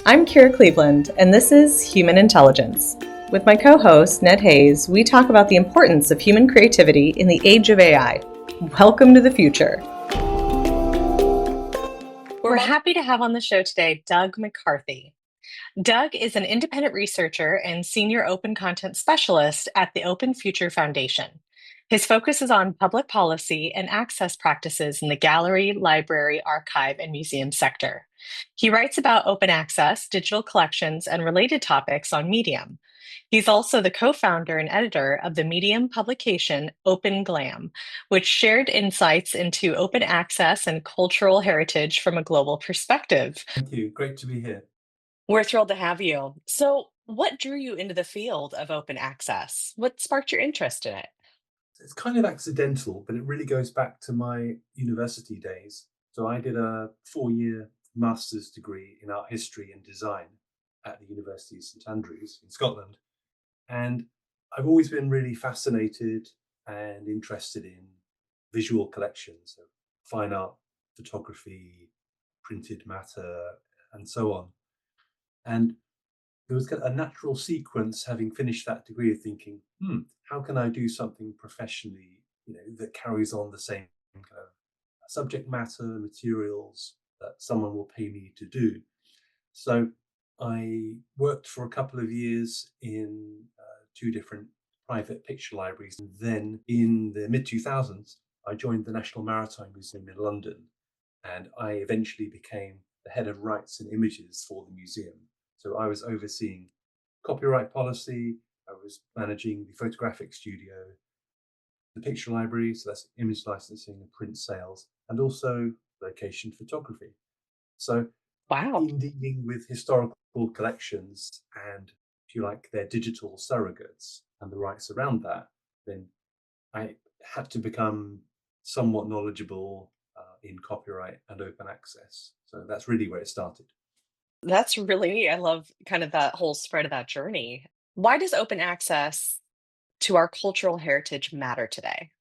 I'm Kira Cleveland, and this is Human Intelligence. With my co host, Ned Hayes, we talk about the importance of human creativity in the age of AI. Welcome to the future. We're happy to have on the show today Doug McCarthy. Doug is an independent researcher and senior open content specialist at the Open Future Foundation. His focus is on public policy and access practices in the gallery, library, archive, and museum sector. He writes about open access, digital collections, and related topics on Medium. He's also the co-founder and editor of the Medium publication Open Glam, which shared insights into open access and cultural heritage from a global perspective. Thank you. Great to be here. We're thrilled to have you. So, what drew you into the field of open access? What sparked your interest in it? It's kind of accidental, but it really goes back to my university days. So I did a 4-year master's degree in art history and design at the University of St Andrews in Scotland. And I've always been really fascinated and interested in visual collections of fine art, photography, printed matter, and so on. And there was a natural sequence, having finished that degree, of thinking, how can I do something professionally, that carries on the same kind of subject matter, materials that someone will pay me to do. So I worked for a couple of years in two different private picture libraries. And then in the mid 2000s, I joined the National Maritime Museum in London, and I eventually became the head of rights and images for the museum. So I was overseeing copyright policy, I was managing the photographic studio, the picture library, so that's image licensing and print sales, and also location photography. So Wow. in dealing with historical collections and, if you like, their digital surrogates and the rights around that, then I had to become somewhat knowledgeable in copyright and open access. So that's really where it started. That's really neat. I love kind of that whole spread of that journey. Why does open access to our cultural heritage matter today?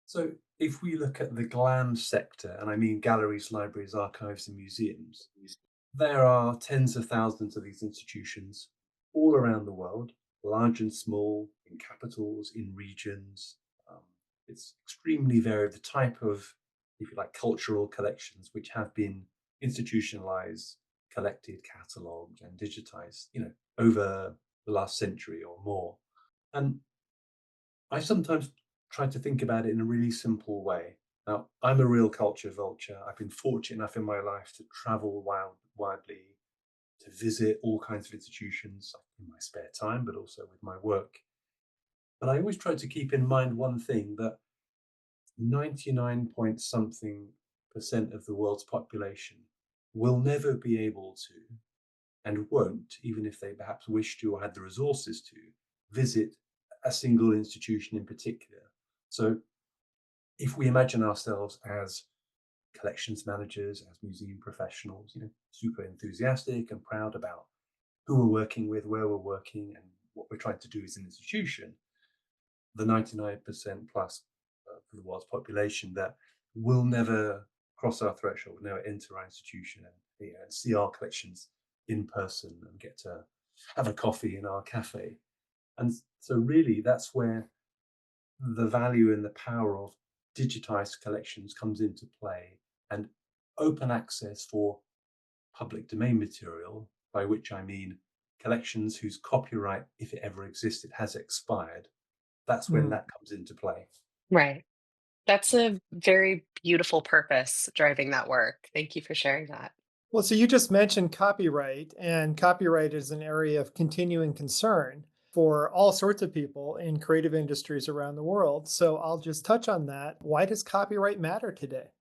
So if we look at the GLAM sector, and I mean galleries, libraries, archives, and museums, there are tens of thousands of these institutions all around the world, large and small, in capitals, in regions. Um, it's extremely varied, the type of, if you like, cultural collections which have been institutionalized, collected, catalogued, and digitized, over the last century or more. And I sometimes try to think about it in a really simple way. Now, I'm a real culture vulture. I've been fortunate enough in my life to travel widely, to visit all kinds of institutions in my spare time, but also with my work. But I always try to keep in mind one thing, that 99 point something percent of the world's population will never be able to, and won't, even if they perhaps wish to or had the resources to, visit a single institution in particular. So if we imagine ourselves as collections managers, as museum professionals, super enthusiastic and proud about who we're working with, where we're working, and what we're trying to do as an institution, the 99% plus of the world's population that will never cross our threshold, will never enter our institution and see our collections in person and get to have a coffee in our cafe. And so really that's where the value and the power of digitized collections comes into play, and open access for public domain material, by which I mean collections whose copyright, if it ever existed, has expired. That's when Mm. that comes into play. Right. That's a very beautiful purpose driving that work. Thank you for sharing that. Well, so you just mentioned copyright, and copyright is an area of continuing concern for all sorts of people in creative industries around the world. So I'll just touch on that. Why does copyright matter today?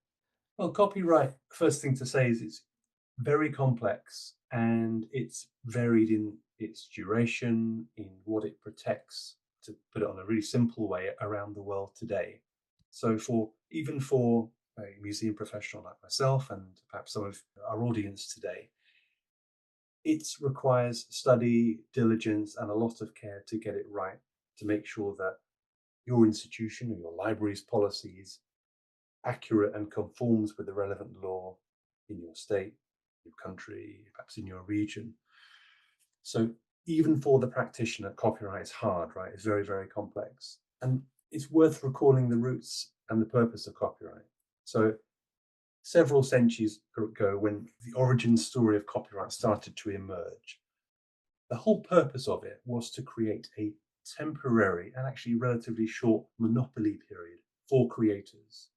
Well, copyright, first thing to say is it's very complex and it's varied in its duration, in what it protects, to put it on a really simple way, around the world today. So for a museum professional like myself and perhaps some of our audience today, it requires study, diligence, and a lot of care to get it right, to make sure that your institution or your library's policies accurate and conforms with the relevant law in your state, your country, perhaps in your region. So even for the practitioner, copyright is hard, right? It's very, very complex. And it's worth recalling the roots and the purpose of copyright. So several centuries ago, when the origin story of copyright started to emerge, the whole purpose of it was to create a temporary and actually relatively short monopoly period for creators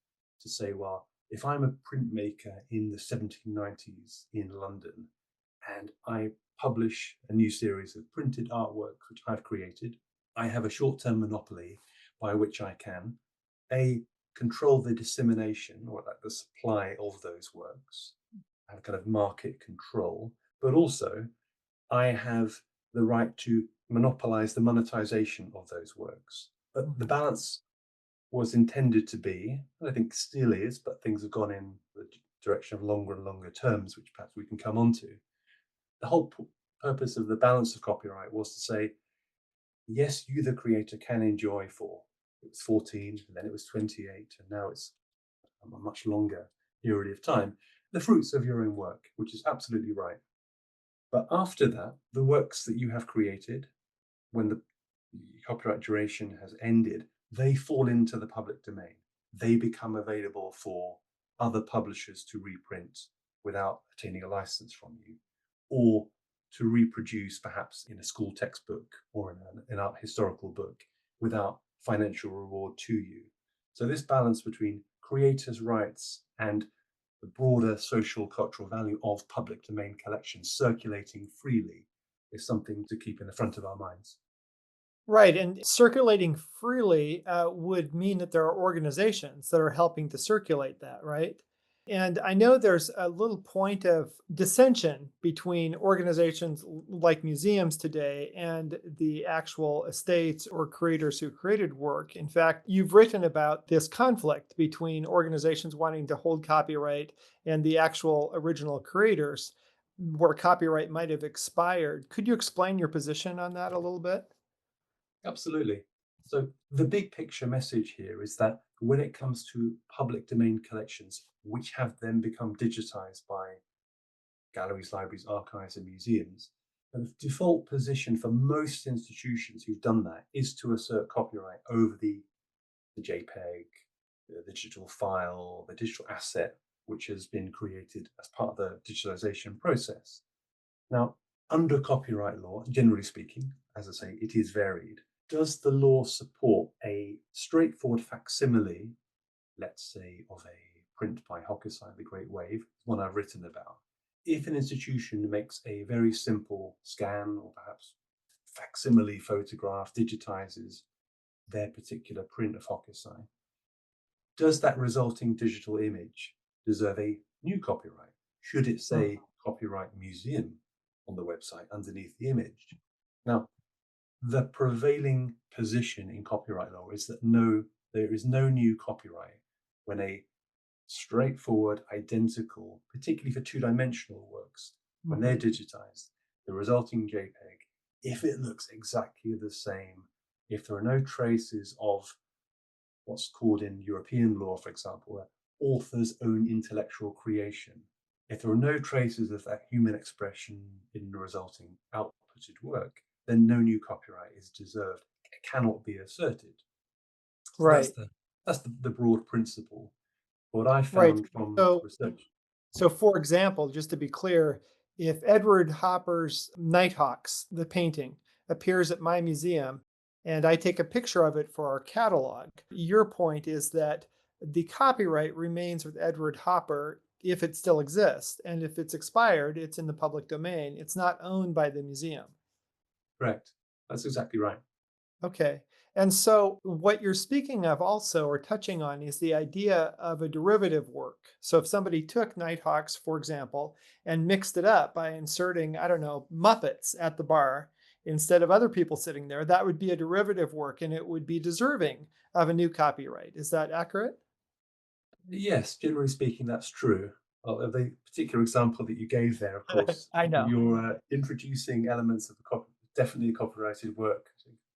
to say, well, if I'm a printmaker in the 1790s in London and I publish a new series of printed artwork which I've created, I have a short-term monopoly by which I can a control the dissemination or like the supply of those works, have kind of market control, but also I have the right to monopolize the monetization of those works. But the balance was intended to be, and I think still is, but things have gone in the direction of longer and longer terms, which perhaps we can come on to. The whole purpose of the balance of copyright was to say, yes, you, the creator, can enjoy for, it was 14, and then it was 28, and now it's a much longer period of time, the fruits of your own work, which is absolutely right. But after that, the works that you have created, when the copyright duration has ended, they fall into the public domain. They become available for other publishers to reprint without obtaining a license from you, or to reproduce perhaps in a school textbook or in an art historical book without financial reward to you. So this balance between creators' rights and the broader social cultural value of public domain collections circulating freely is something to keep in the front of our minds. Right. And circulating freely would mean that there are organizations that are helping to circulate that, right? And I know there's a little point of dissension between organizations like museums today and the actual estates or creators who created work. In fact, you've written about this conflict between organizations wanting to hold copyright and the actual original creators, where copyright might have expired. Could you explain your position on that a little bit? Absolutely. So the big picture message here is that when it comes to public domain collections, which have then become digitized by galleries, libraries, archives, and museums, the default position for most institutions who've done that is to assert copyright over the JPEG, the digital file, the digital asset, which has been created as part of the digitalization process. Now, under copyright law, generally speaking, as I say, it is varied. Does the law support a straightforward facsimile, let's say, of a print by Hokusai, The Great Wave, one I've written about? If an institution makes a very simple scan or perhaps facsimile photograph, digitizes their particular print of Hokusai, does that resulting digital image deserve a new copyright? Should it say copyright museum on the website underneath the image? Now, the prevailing position in copyright law is that no, there is no new copyright when a straightforward, identical, particularly for two-dimensional works, when they're digitized, the resulting JPEG, if it looks exactly the same, if there are no traces of what's called in European law, for example, author's own intellectual creation, if there are no traces of that human expression in the resulting outputted work, then no new copyright is deserved. It cannot be asserted. So Right. that's the broad principle. What I Right. found from So, research. for example, just to be clear, if Edward Hopper's Nighthawks, the painting, appears at my museum and I take a picture of it for our catalog, your point is that the copyright remains with Edward Hopper if it still exists. And if it's expired, it's in the public domain. It's not owned by the museum. Correct. That's exactly right. Okay. And so, what you're speaking of also or touching on is the idea of a derivative work. So, if somebody took Nighthawks, for example, and mixed it up by inserting, I don't know, Muppets at the bar instead of other people sitting there, that would be a derivative work and it would be deserving of a new copyright. Is that accurate? Yes, generally speaking, that's true. The particular example that you gave there, of course, I know. you're introducing elements of definitely a copyrighted work,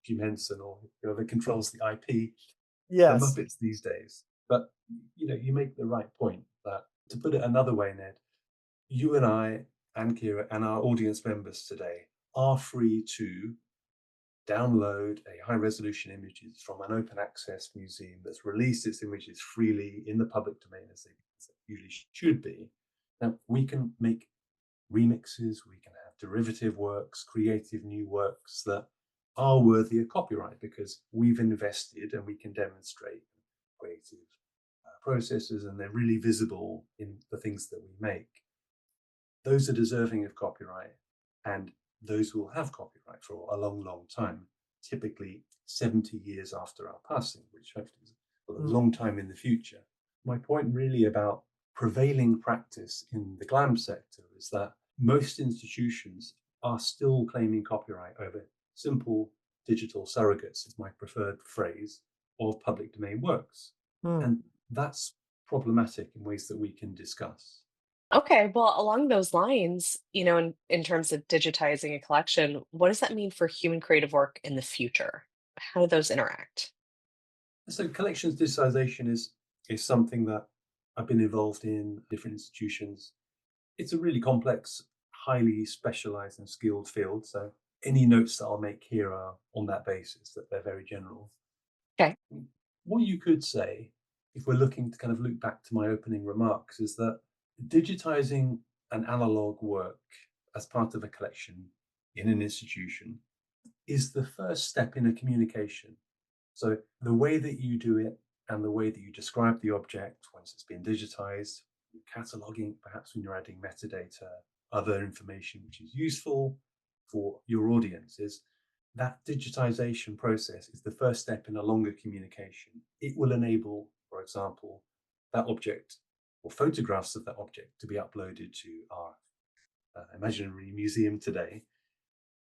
Jim Henson, or that controls the IP, the Yes. Muppets these days. But you make the right point that, to put it another way, Ned, You and I and Kira and our audience members today are free to download a high resolution images from an open access museum that's released its images freely in the public domain as they usually should be. Now, we can make remixes, we can have derivative works, creative new works that are worthy of copyright because we've invested and we can demonstrate creative processes and they're really visible in the things that we make. Those are deserving of copyright and those will have copyright for a long, long time, typically 70 years after our passing, which hopefully is a Mm. long time in the future. My point really about prevailing practice in the glam sector is that most institutions are still claiming copyright over simple digital surrogates, is my preferred phrase, of public domain works. Mm. And that's problematic in ways that we can discuss. Okay, well, along those lines, in terms of digitizing a collection, what does that mean for human creative work in the future? How do those interact? So collections digitization is something that I've been involved in different institutions. It's a really complex, highly specialized and skilled field. So any notes that I'll make here are on that basis, that they're very general. Okay. What you could say, if we're looking to kind of loop back to my opening remarks, is that digitizing an analog work as part of a collection in an institution is the first step in a communication. So the way that you do it and the way that you describe the object once it's been digitized, cataloging, perhaps when you're adding metadata, other information which is useful for your audience, is that digitization process is the first step in a longer communication. It will enable, for example, that object or photographs of that object to be uploaded to our imaginary museum today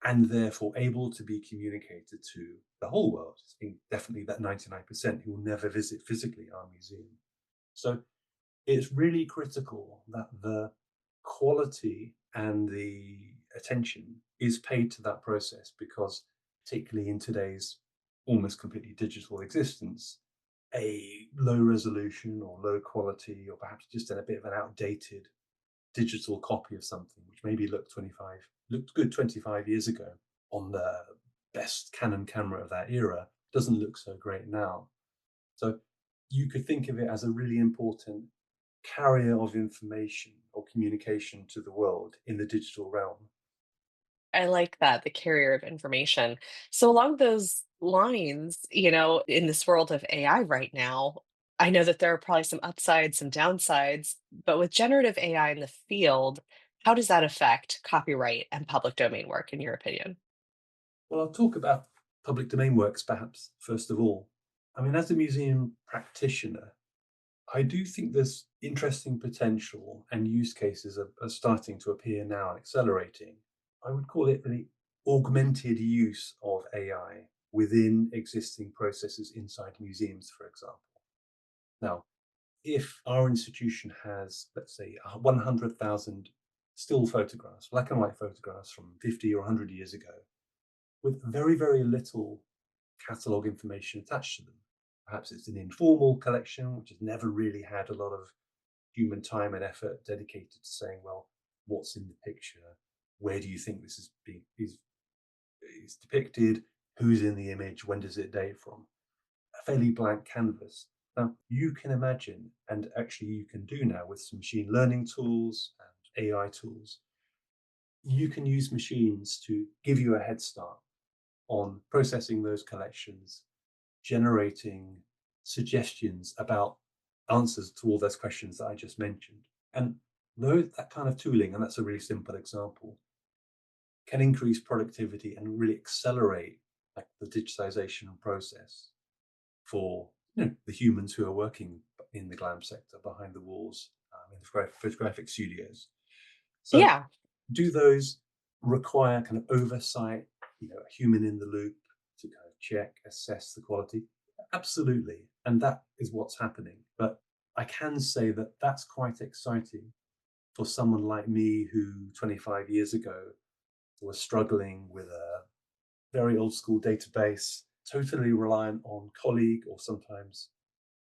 and therefore able to be communicated to the whole world. I think definitely that 99% who will never visit physically our museum. So it's really critical that the quality and the attention is paid to that process because, particularly in today's almost completely digital existence, a low resolution or low quality, or perhaps just a bit of an outdated digital copy of something which maybe looked good 25 years ago on the best Canon camera of that era doesn't look so great now. So you could think of it as a really important carrier of information or communication to the world in the digital realm. I like that, the carrier of information. So along those lines, in this world of AI right now, I know that there are probably some upsides, some downsides, but with generative AI in the field, how does that affect copyright and public domain work, in your opinion? Well, I'll talk about public domain works perhaps first of all. I mean, as a museum practitioner, I do think there's interesting potential and use cases are starting to appear now and accelerating. I would call it the augmented use of AI within existing processes inside museums, for example. Now, if our institution has, let's say, 100,000 still photographs, black and white photographs from 50 or 100 years ago, with very, very little catalogue information attached to them. Perhaps it's an informal collection, which has never really had a lot of human time and effort dedicated to saying, well, what's in the picture? Where do you think this is depicted? Who's in the image? When does it date from? A fairly blank canvas. Now, you can imagine, and actually you can do now with some machine learning tools and AI tools, you can use machines to give you a head start on processing those collections, generating suggestions about answers to all those questions that I just mentioned. And that kind of tooling, and that's a really simple example, can increase productivity and really accelerate like the digitization process for the humans who are working in the glam sector behind the walls in the photographic studios. So Yeah, do those require kind of oversight, a human in the loop to kind of check, assess the quality? Absolutely. And that is what's happening. But I can say that that's quite exciting for someone like me who 25 years ago was struggling with a very old school database, totally reliant on colleague or sometimes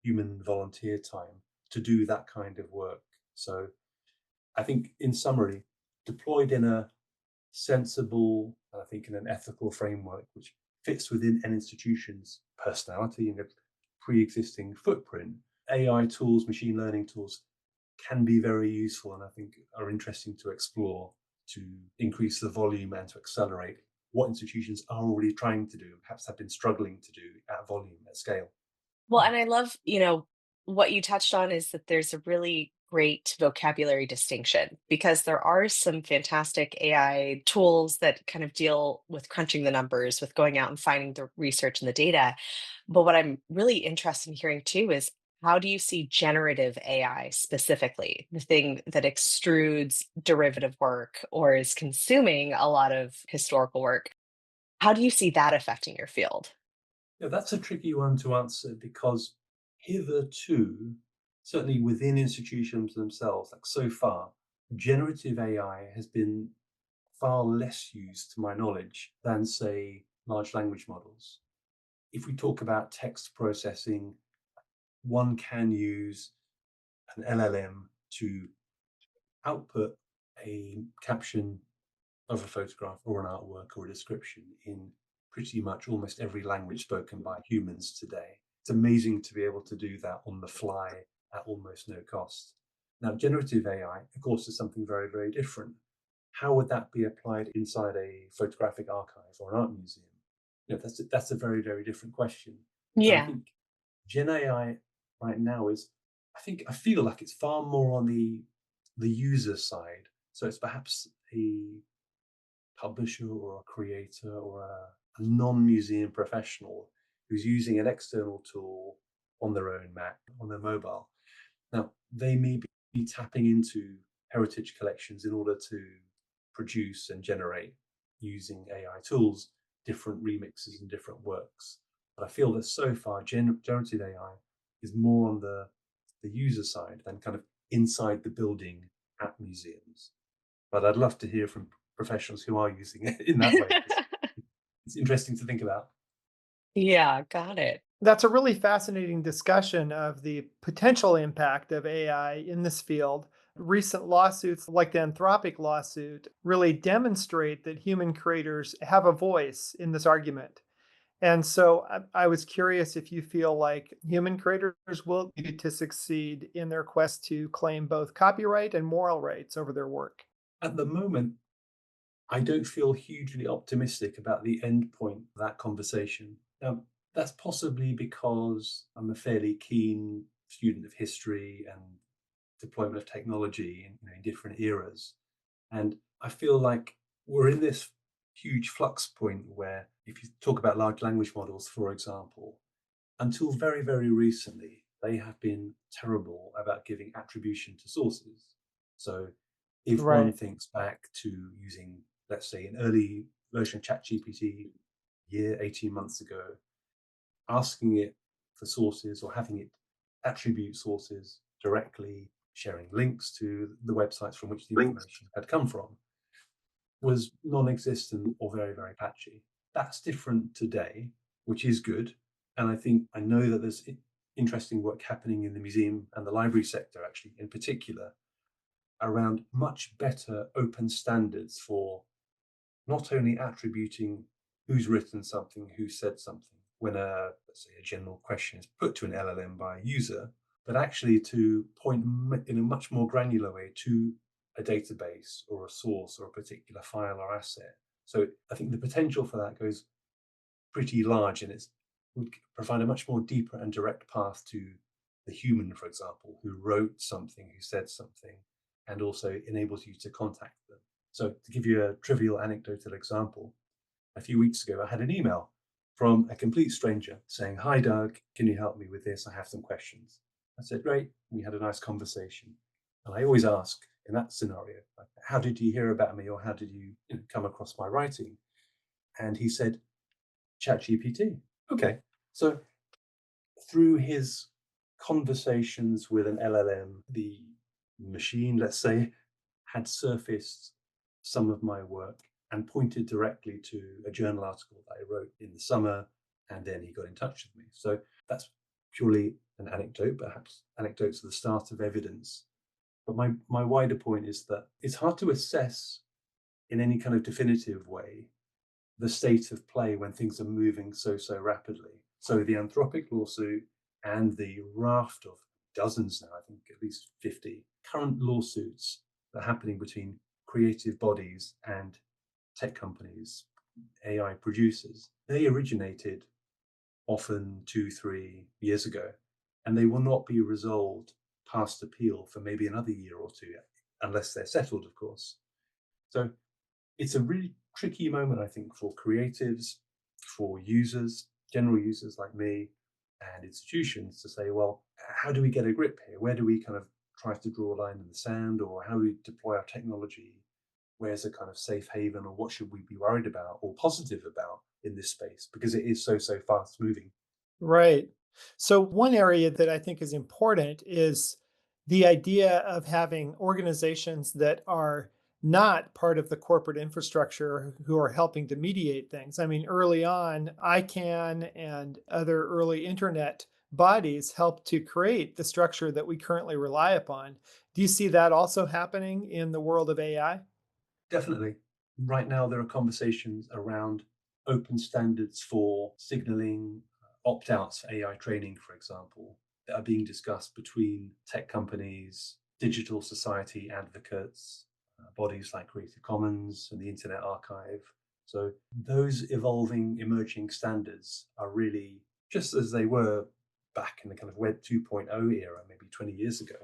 human volunteer time to do that kind of work. So I think, in summary, deployed in a sensible, and I think in an ethical framework which fits within an institution's personality and its pre-existing footprint, AI tools, machine learning tools can be very useful and I think are interesting to explore to increase the volume and to accelerate what institutions are already trying to do, perhaps have been struggling to do at volume, at scale. Well, and I love, what you touched on is that there's a really great vocabulary distinction because there are some fantastic AI tools that kind of deal with crunching the numbers, with going out and finding the research and the data. But what I'm really interested in hearing too is how do you see generative AI specifically, the thing that extrudes derivative work or is consuming a lot of historical work? How do you see that affecting your field? Yeah, that's a tricky one to answer because hitherto, certainly within institutions themselves, like so far, generative AI has been far less used, to my knowledge, than, say, large language models. If we talk about text processing, one can use an LLM to output a caption of a photograph or an artwork or a description in pretty much almost every language spoken by humans today. It's amazing to be able to do that on the fly at almost no cost. Now, generative AI, of course, is something very, very different. How would that be applied inside a photographic archive or an art museum? That's a very, very different question. And I Yeah. think Gen AI right now is, I feel like it's far more on the user side. So it's perhaps a publisher or a creator or a non-museum professional who's using an external tool on their own Mac, on their mobile. Now, they may be tapping into heritage collections in order to produce and generate, using AI tools, different remixes and different works. But I feel that so far, generative AI is more on the user side than kind of inside the building at museums. But I'd love to hear from professionals who are using it in that way, because it's interesting to think about. Yeah, got it. That's a really fascinating discussion of the potential impact of AI in this field. Recent lawsuits, like the Anthropic lawsuit, really demonstrate that human creators have a voice in this argument. And so I was curious if you feel like human creators will need to succeed in their quest to claim both copyright and moral rights over their work. At the moment, I don't feel hugely optimistic about the end point of that conversation. Now, that's possibly because I'm a fairly keen student of history and deployment of technology in different eras. And I feel like we're in this huge flux point where, if you talk about large language models, for example, until very, very recently, they have been terrible about giving attribution to sources. So if one Right. thinks back to using, let's say, an early version of ChatGPT year, 18 months ago, asking it for sources or having it attribute sources directly, sharing links to the websites from which the information had come from, was non-existent or very, very patchy. That's different today, which is good. And I know that there's interesting work happening in the museum and the library sector, actually, in particular, around much better open standards for not only attributing who's written something, who said something, when let's say a general question is put to an LLM by a user, but actually to point in a much more granular way to a database or a source or a particular file or asset. So I think the potential for that goes pretty large, and it would provide a much more deeper and direct path to the human, for example, who wrote something, who said something, and also enables you to contact them. So to give you a trivial anecdotal example, a few weeks ago, I had an email from a complete stranger saying, "Hi, Doug, can you help me with this? I have some questions." I said, "Great." We had a nice conversation. And I always ask in that scenario, like, "How did you hear about me, or how did you come across my writing?" And he said, "ChatGPT." Okay. So through his conversations with an LLM, the machine, let's say, had surfaced some of my work and pointed directly to a journal article that I wrote in the summer, and then he got in touch with me. So that's purely an anecdote, perhaps anecdotes are the start of evidence. But my wider point is that it's hard to assess in any kind of definitive way the state of play when things are moving so rapidly. So the Anthropic lawsuit and the raft of dozens now, I think at least 50 current lawsuits that are happening between creative bodies and tech companies, AI producers, they originated often 2, 3 years ago, and they will not be resolved past appeal for maybe another year or two, unless they're settled, of course. So it's a really tricky moment, I think, for creatives, for users, general users like me, and institutions to say, well, how do we get a grip here? Where do we kind of try to draw a line in the sand, or how do we deploy our technology? Where's a kind of safe haven, or what should we be worried about or positive about in this space? Because it is so fast moving. Right. So, one area that I think is important is the idea of having organizations that are not part of the corporate infrastructure who are helping to mediate things. I mean, early on, ICANN and other early internet bodies helped to create the structure that we currently rely upon. Do you see that also happening in the world of AI? Definitely. Right now, there are conversations around open standards for signaling, opt outs for AI training, for example, that are being discussed between tech companies, digital society advocates, bodies like Creative Commons and the Internet Archive. So, those evolving, emerging standards are really just as they were back in the kind of Web 2.0 era, maybe 20 years ago.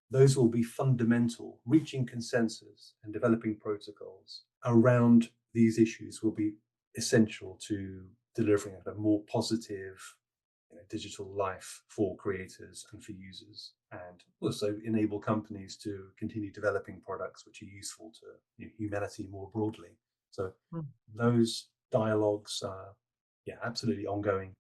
Those will be fundamental. Reaching consensus and developing protocols around these issues will be essential to delivering a more positive, digital life for creators and for users, and also enable companies to continue developing products which are useful to humanity more broadly. So those dialogues are, yeah, absolutely ongoing.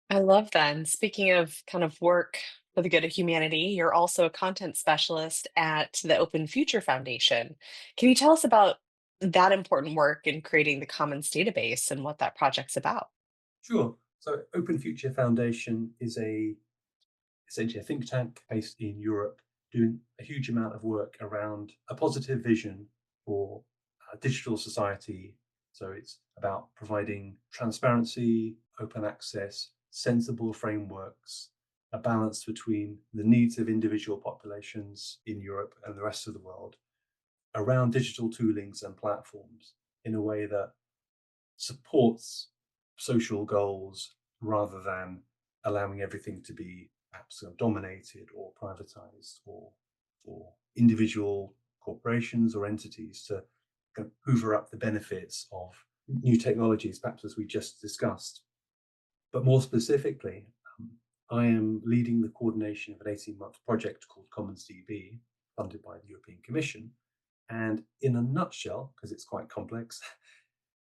I love that. And speaking of kind of work for the good of humanity, you're also a content specialist at the Open Future Foundation. Can you tell us about that important work in creating the Commons database and what that project's about? Sure. So Open Future Foundation is essentially a think tank based in Europe, doing a huge amount of work around a positive vision for digital society. So it's about providing transparency, open access, sensible frameworks, a balance between the needs of individual populations in Europe and the rest of the world around digital toolings and platforms in a way that supports social goals rather than allowing everything to be perhaps dominated or privatized, or for individual corporations or entities to kind of hoover up the benefits of new technologies, perhaps as we just discussed. But more specifically, I am leading the coordination of an 18-month project called Commons DB, funded by the European Commission. And in a nutshell, because it's quite complex,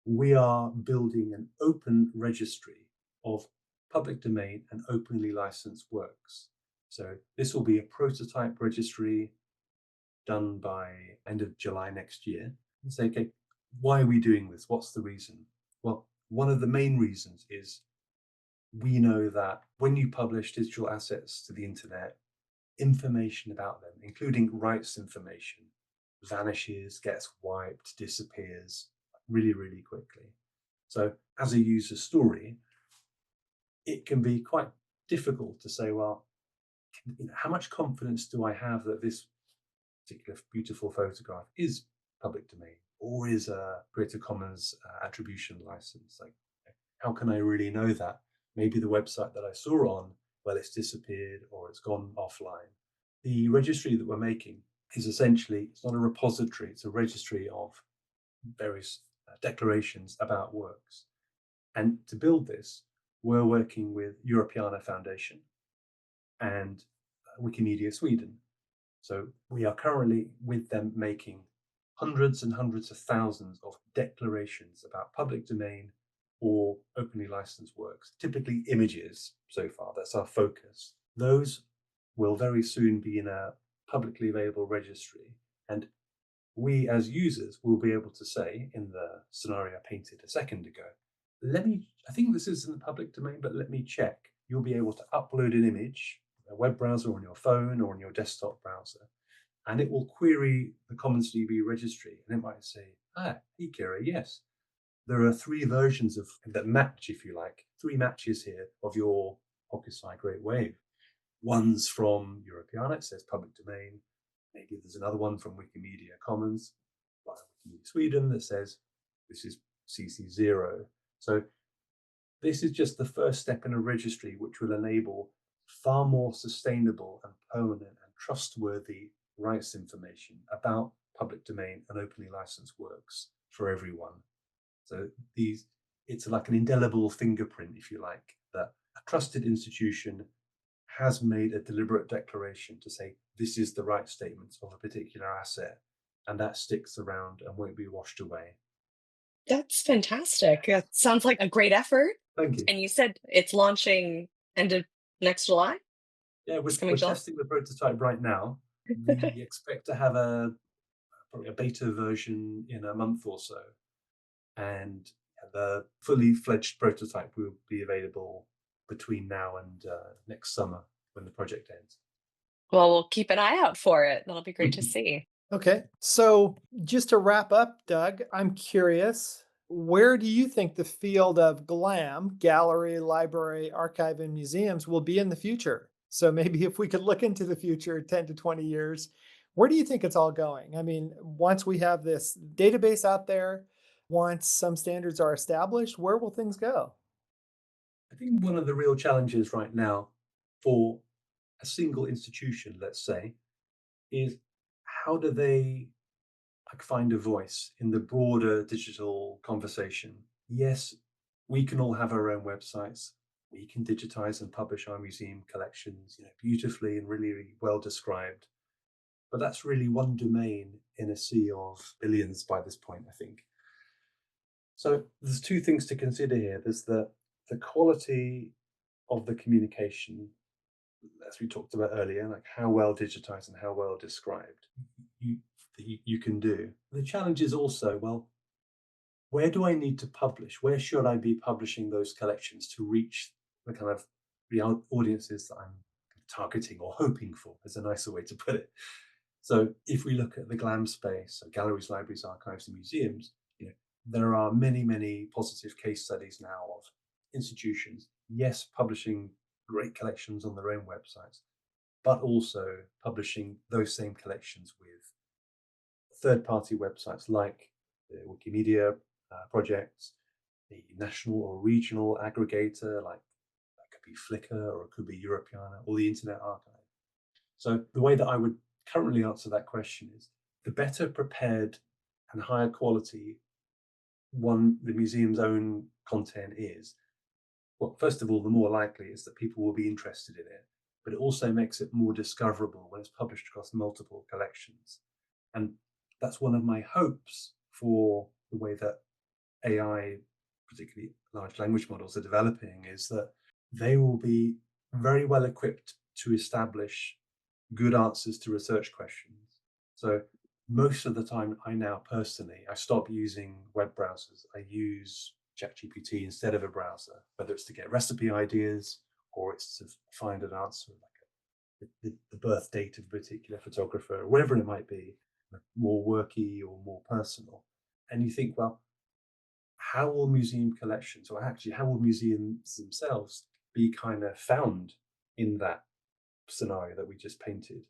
we are building an open registry of public domain and openly licensed works. So this will be a prototype registry done by end of July next year. And say, okay, why are we doing this? What's the reason? Well, one of the main reasons is we know that when you publish digital assets to the internet, information about them, including rights information, vanishes, gets wiped, disappears really quickly. So as a user story, it can be quite difficult to say, well, how much confidence do I have that this particular beautiful photograph is public domain or is a Creative Commons attribution license? Like, how can I really know that? Maybe the website that I saw on, well, it's disappeared or it's gone offline. The registry that we're making is essentially, it's not a repository, it's a registry of various declarations about works. And to build this, we're working with Europeana Foundation and Wikimedia Sweden. So we are currently with them making hundreds and hundreds of thousands of declarations about public domain or openly licensed works, typically images so far. That's our focus. Those will very soon be in a publicly available registry. And we as users will be able to say, in the scenario I painted a second ago, I think this is in the public domain, but let me check. You'll be able to upload an image, a web browser on your phone or on your desktop browser. and it will query the Commons DB registry, and it might say, hey Kira, yes, there are three versions of that match, if you like, three matches here of your Hokusai Great Wave. One's from Europeana, it says public domain. Maybe there's another one from Wikimedia Commons, like Wikimedia Sweden, that says this is CC0. So this is just the first step in a registry which will enable far more sustainable and permanent and trustworthy rights information about public domain and openly licensed works for everyone. So it's like an indelible fingerprint, if you like, that a trusted institution has made a deliberate declaration to say this is the right statement of a particular asset, and that sticks around and won't be washed away. That's fantastic. That sounds like a great effort. Thank you. And you said it's launching end of next July? Yeah, This we're coming July? testing the prototype right now. We expect to have probably a beta version in a month or so, and the fully fledged prototype will be available between now and next summer when the project ends. Well, we'll keep an eye out for it. That'll be great to see. Okay. So just to wrap up, Doug, I'm curious, where do you think the field of GLAM, gallery, library, archive, and museums will be in the future? So maybe if we could look into the future, 10 to 20 years, where do you think it's all going? I mean, once we have this database out there, once some standards are established, where will things go? I think one of the real challenges right now for a single institution, let's say, is how do they find a voice in the broader digital conversation? Yes, we can all have our own websites. We can digitize and publish our museum collections, beautifully and really, really well described. But that's really one domain in a sea of billions by this point, I think. So there's two things to consider here. There's the quality of the communication, as we talked about earlier, like how well digitized and how well described you can do. The challenge is also, well, where do I need to publish? Where should I be publishing those collections to reach the kind of the audiences that I'm targeting or hoping for, is a nicer way to put it. So if we look at the GLAM space, so galleries, libraries, archives, and museums, there are many, many positive case studies now of institutions, yes, publishing great collections on their own websites, but also publishing those same collections with third-party websites like the Wikimedia projects, the national or regional aggregator, like that could be Flickr or it could be Europeana or the Internet Archive. So the way that I would currently answer that question is the better prepared and higher quality the museum's own content is, well, first of all, the more likely is that people will be interested in it, but it also makes it more discoverable when it's published across multiple collections. And that's one of my hopes for the way that AI, particularly large language models, are developing, is that they will be very well equipped to establish good answers to research questions. So most of the time, I stop using web browsers. I use ChatGPT instead of a browser, whether it's to get recipe ideas or it's to find an answer like the birth date of a particular photographer, or whatever it might be, more worky or more personal. And you think, well, how will museum collections, or actually how will museums themselves be kind of found in that scenario that we just painted?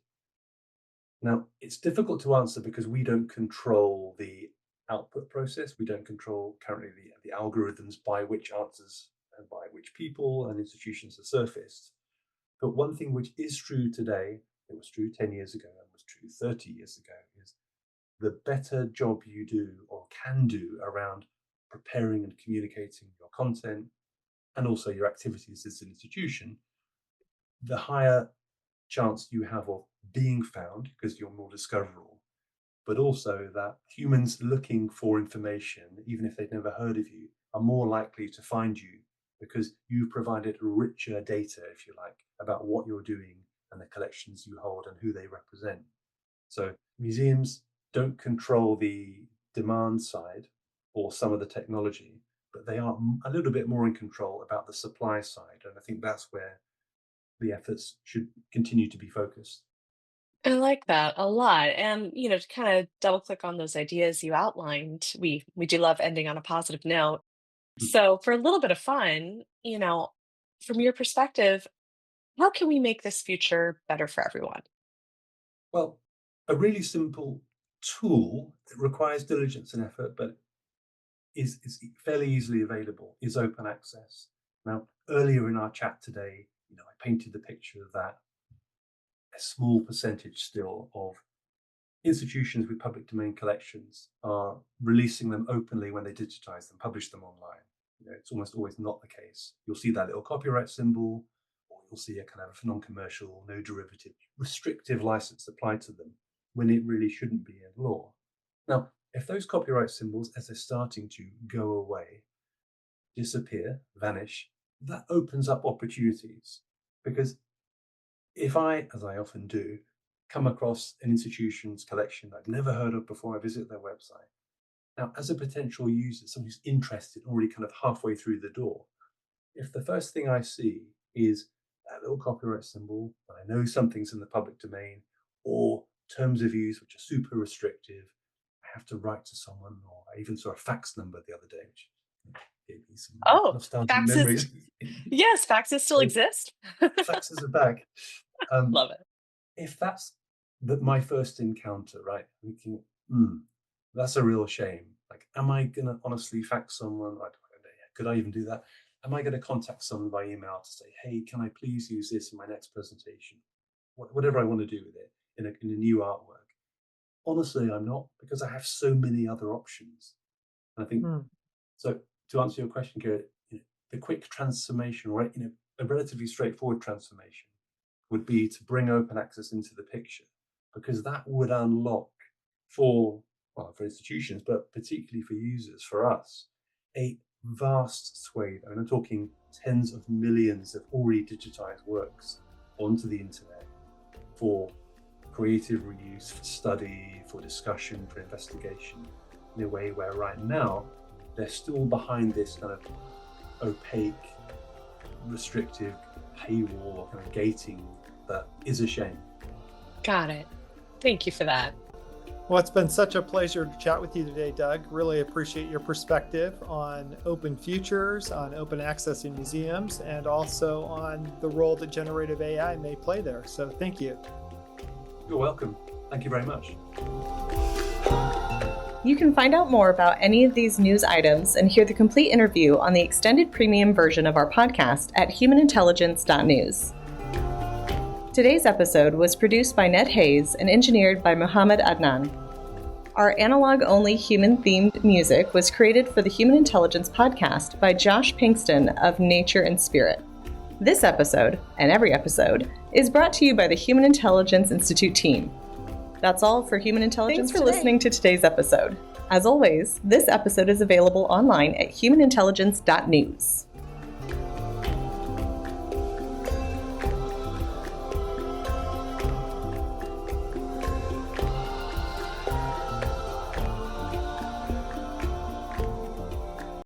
Now, it's difficult to answer because we don't control the output process. We don't control currently the algorithms by which answers and by which people and institutions are surfaced. But one thing which is true today, it was true 10 years ago and was true 30 years ago, is the better job you do or can do around preparing and communicating your content and also your activities as an institution, the higher chance you have of being found because you're more discoverable, but also that humans looking for information, even if they've never heard of you, are more likely to find you because you've provided richer data, if you like, about what you're doing and the collections you hold and who they represent. So museums don't control the demand side or some of the technology, but they are a little bit more in control about the supply side. And I think that's where the efforts should continue to be focused. I like that a lot. And, to kind of double click on those ideas you outlined, we do love ending on a positive note. So, for a little bit of fun, from your perspective, how can we make this future better for everyone? Well, a really simple tool that requires diligence and effort, but is fairly easily available, is open access. Now, earlier in our chat today, I painted the picture of that a small percentage still of institutions with public domain collections are releasing them openly when they digitize them, publish them online. It's almost always not the case. You'll see that little copyright symbol, or you'll see a kind of non-commercial, no derivative, restrictive license applied to them when it really shouldn't be in law. Now, if those copyright symbols, as they're starting to go away, disappear, vanish, that opens up opportunities. Because if I, as I often do, come across an institution's collection I've never heard of before I visit their website, now, as a potential user, someone who's interested, already kind of halfway through the door, if the first thing I see is that little copyright symbol, and I know something's in the public domain, or terms of use which are super restrictive, I have to write to someone, or I even saw a fax number the other day, which gave me some Oh, nostalgic faxes. memories. Yes, faxes still So exist. faxes are back. Um, Love it. if that's my first encounter, right? Thinking, that's a real shame. Like, am I gonna honestly fax someone? I don't know. Could I even do that? Am I going to contact someone by email to say, hey, can I please use this in my next presentation? Whatever I want to do with it in a new artwork. Honestly, I'm not, because I have so many other options. And I think, Hmm. so to answer your question, Garrett, the quick transformation, right? A relatively straightforward transformation would be to bring open access into the picture, because that would unlock for institutions, but particularly for users, for us, a vast swathe. I mean, I'm talking tens of millions of already digitized works onto the internet for creative reuse, for study, for discussion, for investigation, in a way where right now they're still behind this kind of opaque, restrictive paywall or kind of gating that is a shame. Got it. Thank you for that. Well, it's been such a pleasure to chat with you today, Doug. Really appreciate your perspective on open futures, on open access in museums, and also on the role that generative AI may play there. So thank you. You're welcome. Thank you very much. You can find out more about any of these news items and hear the complete interview on the extended premium version of our podcast at humanintelligence.news. Today's episode was produced by Ned Hayes and engineered by Muhammad Adnan. Our analog-only human-themed music was created for the Human Intelligence podcast by Josh Pinkston of Nature and Spirit. This episode, and every episode, is brought to you by the Human Intelligence Institute team. That's all for Human Intelligence. Thanks for listening to today's episode. As always, this episode is available online at humanintelligence.news.